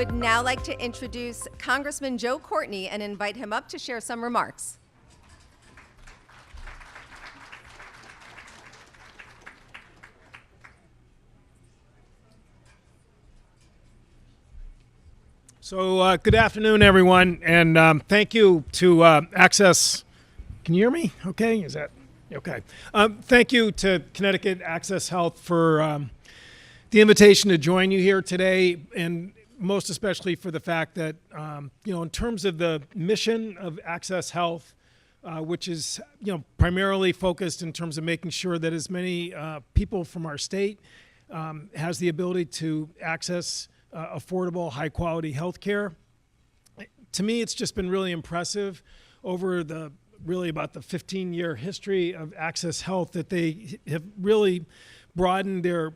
would now like to introduce Congressman Joe Courtney and invite him up to share some remarks. So good afternoon, everyone, and thank you to Access. Can you hear me? Okay, is that okay? Thank you to Connecticut Access Health for the invitation to join you here today, and most especially for the fact that in terms of the mission of Access Health, which is primarily focused in terms of making sure that as many people from our state has the ability to access affordable, high-quality health care. To me, it's just been really impressive over the about the 15-year history of Access Health that they have really broadened their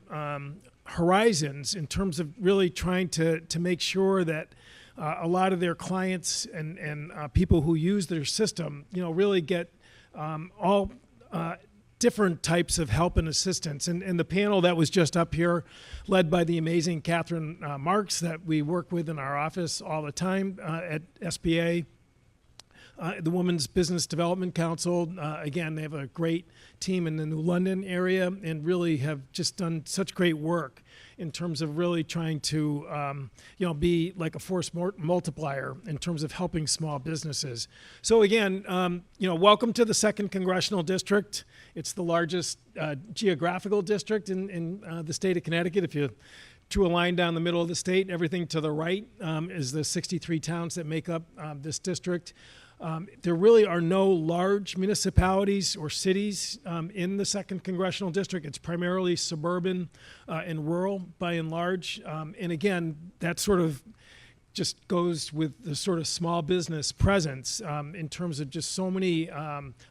horizons in terms of really trying to make sure that a lot of their clients and people who use their system, really get all different types of help and assistance. And the panel that was just up here, led by the amazing Catherine Marks that we work with in our office all the time at SBA, the Women's Business Development Council. Again, they have a great team in the New London area and really have just done such great work in terms of really trying to be like a force multiplier in terms of helping small businesses. So again, welcome to the 2nd Congressional District. It's the largest geographical district in the state of Connecticut. If you drew a line down the middle of the state, everything to the right is the 63 towns that make up this district. There really are no large municipalities or cities in the 2nd Congressional District. It's primarily suburban and rural by and large. And again, that sort of just goes with the sort of small business presence in terms of just so many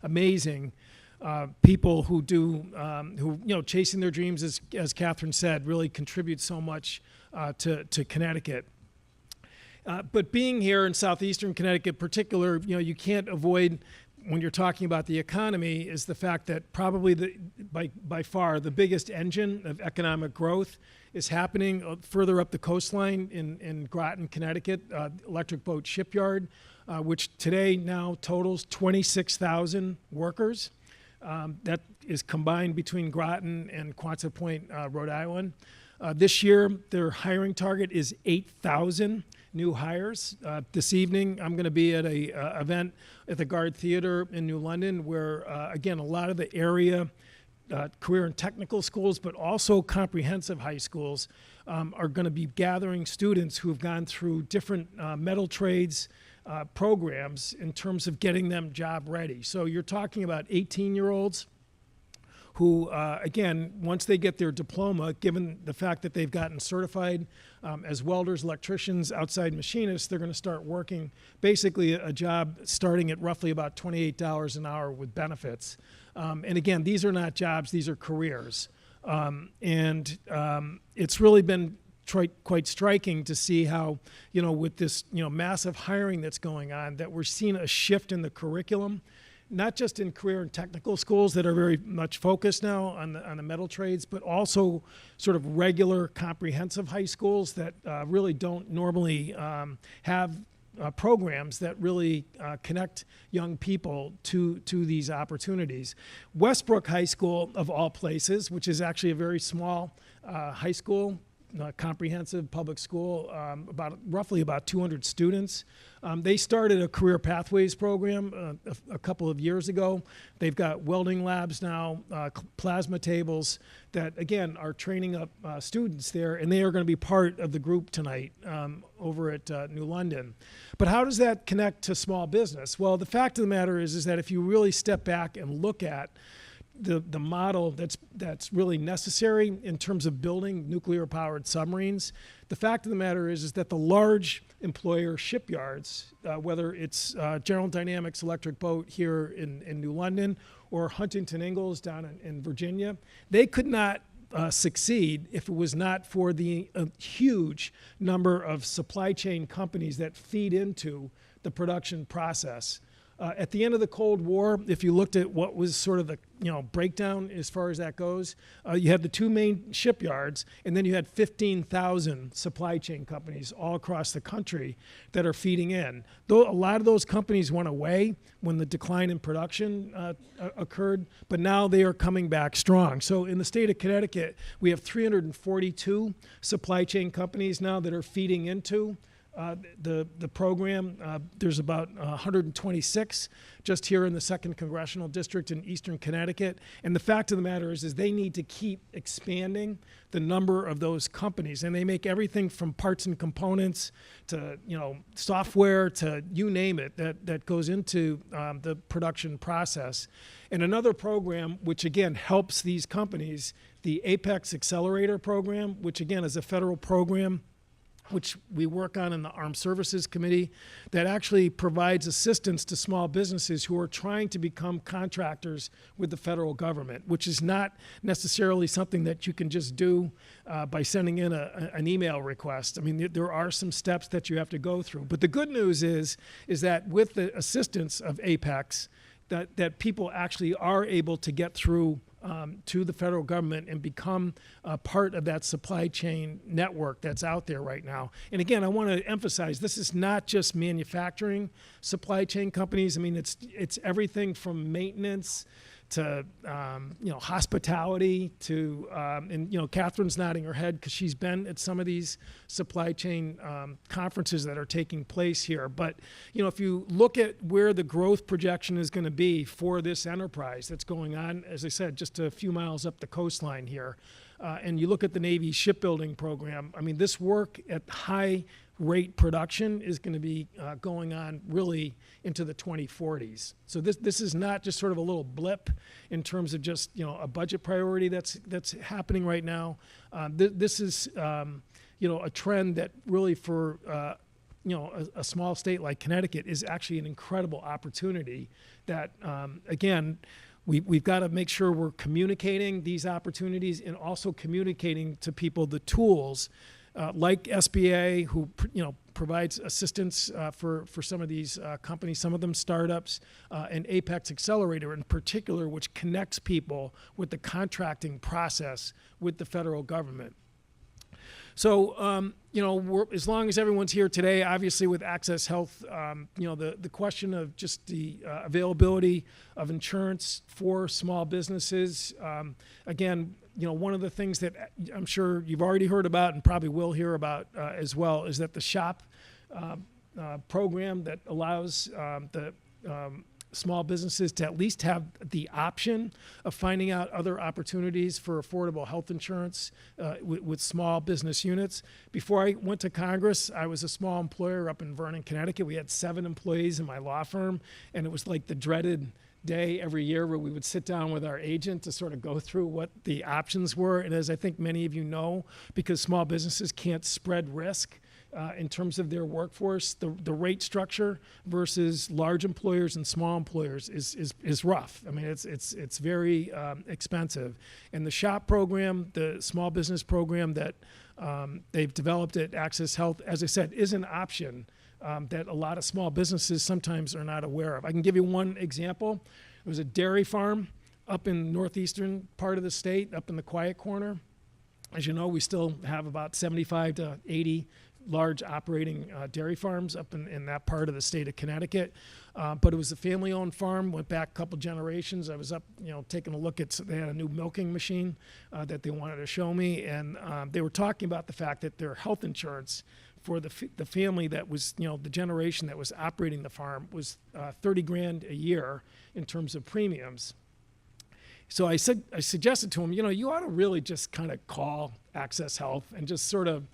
amazing people who chasing their dreams, as Catherine said, really contribute so much to Connecticut. But being here in southeastern Connecticut in particular, you can't avoid, when you're talking about the economy, is the fact that probably by far the biggest engine of economic growth is happening further up the coastline in Groton, Connecticut, Electric Boat Shipyard, which today now totals 26,000 workers. That is combined between Groton and Quonset Point, Rhode Island. This year, their hiring target is 8,000 new hires. This evening, I'm going to be at a event at the Guard Theater in New London where, again, a lot of the area career and technical schools, but also comprehensive high schools are going to be gathering students who have gone through different metal trades programs in terms of getting them job ready. So you're talking about 18-year-olds who, again, once they get their diploma, given the fact that they've gotten certified as welders, electricians, outside machinists, they're going to start working basically a job starting at roughly about $28 an hour with benefits. And again, these are not jobs, these are careers. It's really been quite striking to see how, with this, massive hiring that's going on, that we're seeing a shift in the curriculum, not just in career and technical schools that are very much focused now on the metal trades, but also sort of regular comprehensive high schools that really don't normally have programs that really connect young people to these opportunities. Westbrook High School, of all places, which is actually a very small high school, comprehensive public school, roughly about 200 students. They started a career pathways program a couple of years ago. They've got welding labs now, plasma tables that, again, are training up students there, and they are going to be part of the group tonight over at New London. But how does that connect to small business? Well, the fact of the matter is that if you really step back and look at the model that's really necessary in terms of building nuclear-powered submarines, the fact of the matter is that the large employer shipyards, whether it's General Dynamics Electric Boat here in New London or Huntington Ingalls down in Virginia, they could not succeed if it was not for the huge number of supply chain companies that feed into the production process. At the end of the Cold War, if you looked at what was sort of the breakdown as far as that goes, you had the two main shipyards, and then you had 15,000 supply chain companies all across the country that are feeding in. Though a lot of those companies went away when the decline in production occurred, but now they are coming back strong. So in the state of Connecticut, we have 342 supply chain companies now that are feeding into the program. There's about 126 just here in the 2nd Congressional District in Eastern Connecticut. And the fact of the matter is they need to keep expanding the number of those companies. And they make everything from parts and components to software to you name it that goes into the production process. And another program which again helps these companies, the Apex Accelerator program, which again is a federal program which we work on in the Armed Services Committee, that actually provides assistance to small businesses who are trying to become contractors with the federal government, which is not necessarily something that you can just do by sending in an email request. I mean, there are some steps that you have to go through. But the good news is that with the assistance of Apex, that people actually are able to get through to the federal government and become part of that supply chain network that's out there right now. And again, I want to emphasize, this is not just manufacturing supply chain companies. I mean, it's everything from maintenance to hospitality to and Catherine's nodding her head because she's been at some of these supply chain conferences that are taking place here. But if you look at where the growth projection is going to be for this enterprise that's going on, as I said, just a few miles up the coastline here, and you look at the Navy shipbuilding program, I mean, this work at high rate production is going to be going on really into the 2040s. So this is not just sort of a little blip in terms of just a budget priority that's happening right now. This is a trend that really for a small state like Connecticut is actually an incredible opportunity that again. We've got to make sure we're communicating these opportunities and also communicating to people the tools like SBA, who provides assistance for some of these companies, some of them startups, and Apex Accelerator in particular, which connects people with the contracting process with the federal government. So, as long as everyone's here today, obviously with Access Health, the question of just the availability of insurance for small businesses, again, one of the things that I'm sure you've already heard about and probably will hear about as well is that the SHOP program that allows the small businesses to at least have the option of finding out other opportunities for affordable health insurance with small business units. Before I went to Congress, I was a small employer up in Vernon, Connecticut. We had 7 employees in my law firm, and it was like the dreaded day every year where we would sit down with our agent to sort of go through what the options were. And as I think many of you know, because small businesses can't spread risk in terms of their workforce, the rate structure versus large employers and small employers is rough. I mean, it's very expensive. And the SHOP program, the small business program that they've developed at Access Health, as I said, is an option that a lot of small businesses sometimes are not aware of. I can give you one example. It was a dairy farm up in the northeastern part of the state, up in the Quiet Corner. As you know, we still have about 75 to 80 large operating dairy farms up in that part of the state of Connecticut. But it was a family-owned farm, went back a couple generations. I was up, taking a look at, they had a new milking machine that they wanted to show me. And they were talking about the fact that their health insurance for the family that was, the generation that was operating the farm was $30,000 a year in terms of premiums. So I suggested to him, you ought to really just kind of call Access Health and just sort of,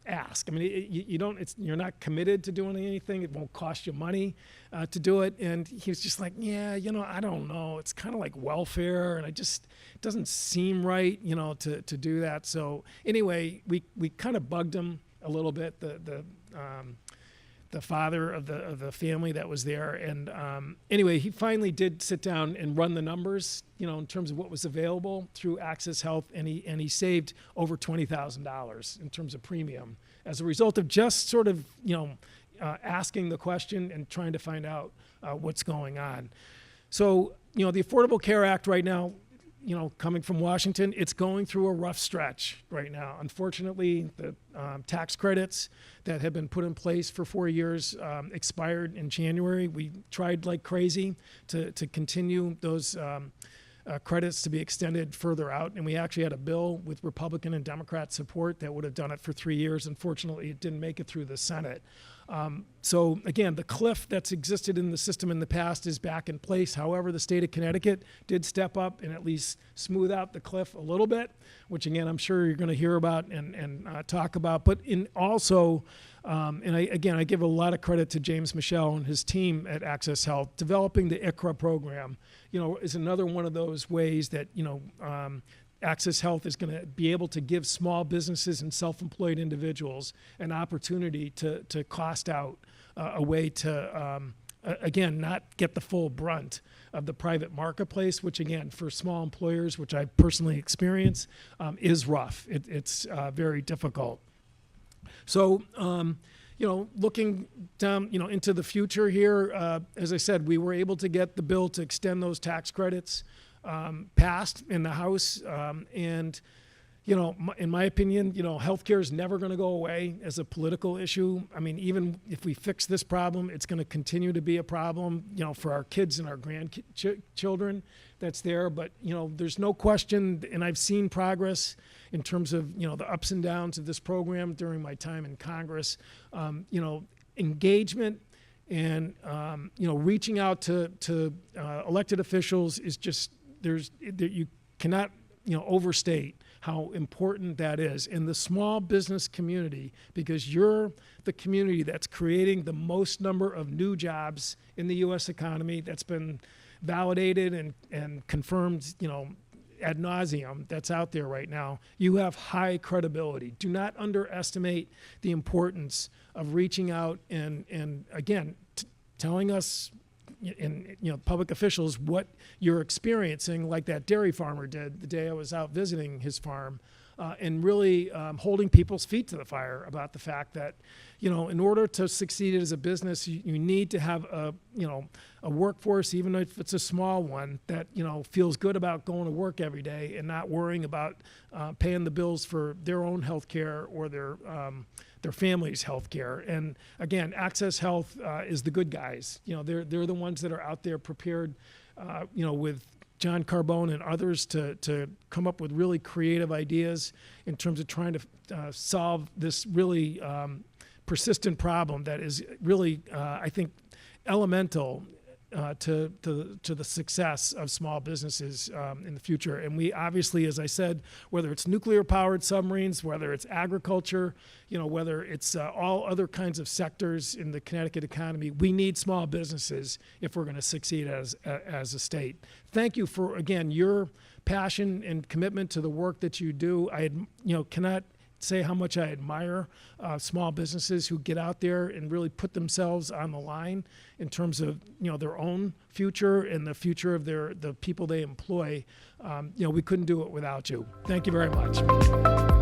ask. I mean, you're not committed to doing anything. It won't cost you money to do it. And he was just like, yeah, I don't know. It's kind of like welfare, and it doesn't seem right, to do that. So anyway, we kind of bugged him a little bit. The father of the family that was there, and anyway, he finally did sit down and run the numbers, in terms of what was available through Access Health, and he saved over $20,000 in terms of premium as a result of just sort of asking the question and trying to find out what's going on. So, the Affordable Care Act right now, coming from Washington, it's going through a rough stretch right now. Unfortunately, the tax credits that have been put in place for 4 years expired in January. We tried like crazy to continue those credits to be extended further out, and we actually had a bill with Republican and Democrat support that would have done it for 3 years. Unfortunately, it didn't make it through the Senate. So again, the cliff that's existed in the system in the past is back in place. However, the state of Connecticut did step up and at least smooth out the cliff a little bit, which again, I'm sure you're going to hear about and talk about. But I give a lot of credit to James Michel and his team at Access Health. Developing the ICHRA program, is another one of those ways that, Access Health is going to be able to give small businesses and self-employed individuals an opportunity to cost out a way to, again, not get the full brunt of the private marketplace, which again, for small employers, which I personally experience, is rough. It's very difficult. So, looking down, into the future here, as I said, we were able to get the bill to extend those tax credits passed in the House. And, in my opinion, healthcare is never going to go away as a political issue. I mean, even if we fix this problem, it's going to continue to be a problem, for our kids and our grandchildren that's there. But, there's no question, and I've seen progress in terms of, the ups and downs of this program during my time in Congress. Engagement and, reaching out to elected officials is just, you cannot, overstate how important that is in the small business community, because you're the community that's creating the most number of new jobs in the U.S. economy. That's been validated and confirmed, ad nauseum, that's out there right now. You have high credibility. Do not underestimate the importance of reaching out and again, telling us and public officials what you're experiencing, like that dairy farmer did the day I was out visiting his farm, and really holding people's feet to the fire about the fact that, in order to succeed as a business, you need to have a workforce, even if it's a small one, that, feels good about going to work every day and not worrying about paying the bills for their own health care or their family's health care. And again, Access Health is the good guys. They're the ones that are out there prepared, with John Carbone and others to come up with really creative ideas in terms of trying to solve this really persistent problem that is really, I think, elemental to the success of small businesses in the future. And we obviously, as I said, whether it's nuclear-powered submarines, whether it's agriculture, whether it's all other kinds of sectors in the Connecticut economy, we need small businesses if we're going to succeed as a state. Thank you for, again, your passion and commitment to the work that you do. I cannot say how much I admire small businesses who get out there and really put themselves on the line in terms of their own future and the future of the people they employ. We couldn't do it without you. Thank you very much.